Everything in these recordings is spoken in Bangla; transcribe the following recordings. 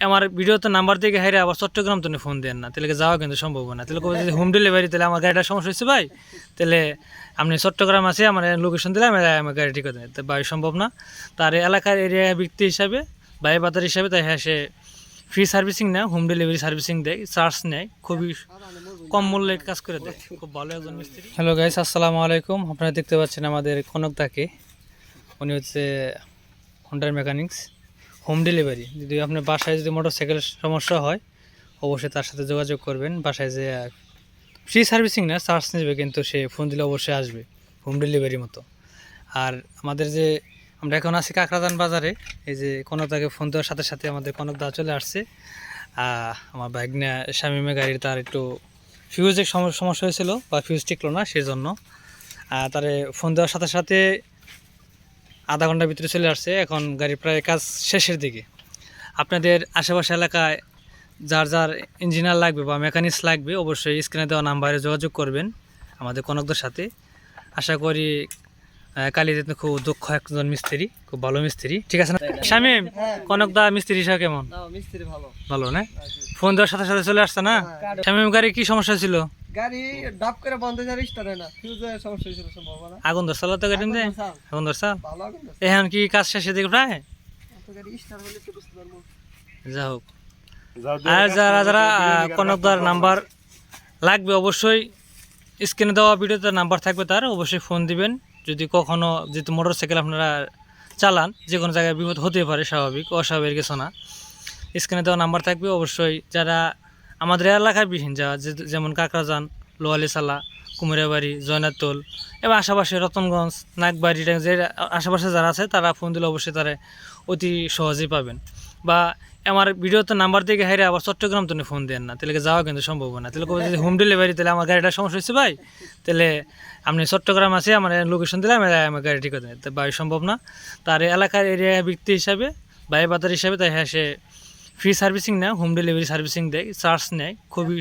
আমার ভিডিওতে নাম্বার থেকে হাইরে আবার চট্টগ্রাম তো ফোন দেন না, তাহলে যাওয়া কিন্তু সম্ভব না। তাহলে যদি হোম ডেলিভারি, তাহলে আমার গাড়িটার সমস্যা হচ্ছে ভাই, তাহলে আপনি চট্টগ্রাম আছে আমার লোকেশন দিলে আমি আমার গাড়ি ঠিক করে দেন, তো ভাই সম্ভব না। তার এলাকার এরিয়া ব্যক্তি হিসাবে ভাই বাজার হিসাবে, তাই হ্যাঁ সে ফ্রি সার্ভিসিং নেয়, হোম ডেলিভারি সার্ভিসিং দেয়, চার্জ নেয়, খুবই কম মূল্যে কাজ করে দেয়, খুব ভালো একজন মিস্ত্রি। হ্যালো গাইস, আসসালামু আলাইকুম। আপনারা দেখতে পাচ্ছেন আমাদের কনকদাকে, উনি হচ্ছে হোন্ডার মেকানিক্স, হোম ডেলিভারি। যদি আপনার বাসায় যদি মোটরসাইকেল সমস্যা হয় অবশ্যই তার সাথে যোগাযোগ করবেন। বাসায় যে ফ্রি সার্ভিসিং না, চার্জ নেবে, কিন্তু সে ফোন দিলে অবশ্যই আসবে, হোম ডেলিভারি মতো। আর আমাদের যে আমরা এখন আছি কাকরাজান বাজারে, এই যে কনকদাকে ফোন দেওয়ার সাথে সাথে আমাদের কনকদা চলে আসছে। আমার বাইক নিয়ে শামিমের গাড়ির তার একটু ফিউজের সমস্যা হয়েছিল বা ফিউজ টিকলো না, সেজন্য তারে ফোন দেওয়ার সাথে সাথে আধা ঘন্টার ভিতরে চলে আসছে। এখন গাড়ি প্রায় কাজ শেষের দিকে। আপনাদের আশেপাশে এলাকায় যার যার ইঞ্জিনিয়ার লাগবে বা মেকানিক্স লাগবে অবশ্যই স্ক্রিনে দেওয়া নাম্বারে যোগাযোগ করবেন আমাদের কনকদার সাথে। আশা করি কালীতে খুব দক্ষ একজন মিস্ত্রি, খুব ভালো মিস্ত্রি, ঠিক আছে না শামিম? কনকদা মিস্ত্রি হিসাবে কেমন? ভালো না? ফোন দেওয়ার সাথে সাথে চলে আসছে না? শামিম গাড়ি কি সমস্যা ছিল? গাড়ি ডাব করে বন্ধ হয়ে যায়, স্টার্ট হয় না, ফিউজের সমস্যা হয়েছিল সম্ভবনা। আগুন ধরছিল তো গাড়ি মধ্যে? আগুন ধরছিল? ভালো আগুন ধরছে। এখন কি কাজ শেষের দিকে প্রায়? তো গাড়ি স্টার্ট হলে কি বুঝতে পারবো। যা হোক, আর যারা যারা কনকদার নাম্বার লাগবে অবশ্যই স্ক্রিনে দেওয়া ভিডিওতে নাম্বার থাকবে, তার অবশ্যই ফোন দিবেন। যদি কখনো যেহেতু মোটরসাইকেল আপনারা চালান, যে কোনো জায়গায় বিপদ হতে পারে, স্বাভাবিক, অস্বাভাবিক কিছু না। স্ক্রিনে দেওয়া নাম্বার থাকবে অবশ্যই। যারা আমাদের এলাকায় বিহীন, যা যেমন কাকরাজান, লোয়ালিসালা, কুমিরাবাড়ি, জয়নাতল এবং আশেপাশে রতনগঞ্জ, নাগবাড়ি, যে আশেপাশে যারা আছে তারা ফোন দিলে অবশ্যই তারা অতি সহজেই পাবেন। বা আমার ভিডিওতে নাম্বার থেকে হাইরে আবার চট্টগ্রাম তো ফোন দেন না, তাহলে যাওয়া কিন্তু সম্ভব না। তাহলে যদি হোম ডেলিভারি, তাহলে আমার গাড়িটার সমস্যা হচ্ছে ভাই, তাহলে আপনি চট্টগ্রাম আছে আমার লোকেশন দিলে আমি আমার গাড়ি ঠিক করে দেন, তো ভাই সম্ভব না। তার এলাকার এরিয়া ব্যক্তি হিসাবে ভাই বাজার হিসাবে, তাই হ্যাঁ সে ফ্রি সার্ভিসিং নেয়, হোম ডেলিভারি সার্ভিসিং দেয়, চার্জ নেয়, খুবই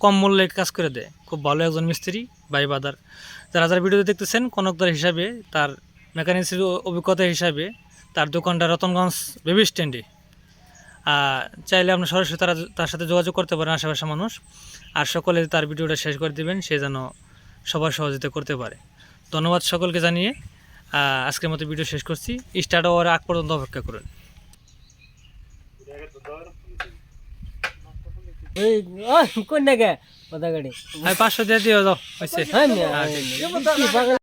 কম মূল্যে কাজ করে দেয়, খুব ভালো একজন মিস্ত্রি ভাই বাজার। যারা যারা ভিডিওতে দেখতেছেন, কনকদার হিসাবে, তার মেকানিক্সের অভিজ্ঞতা হিসাবে তার দোকানটা রতনগঞ্জ বেবি স্ট্যান্ডে। চাইলে আপনি সরাসরি তার সাথে যোগাযোগ করতে পারেন, আশেপাশের মানুষ। আর সকলে তার ভিডিওটা শেষ করে দেবেন, সে যেন সবার সহযোগিতা করতে পারে। ধন্যবাদ সকলকে জানিয়ে আজকের মতো ভিডিও শেষ করছি। স্টার্ট হওয়ার আগ পর্যন্ত অপেক্ষা করুন। কোন জায়গায় কথা গাড়ি 500 দিয়ে দিও, যাও হয়েছে।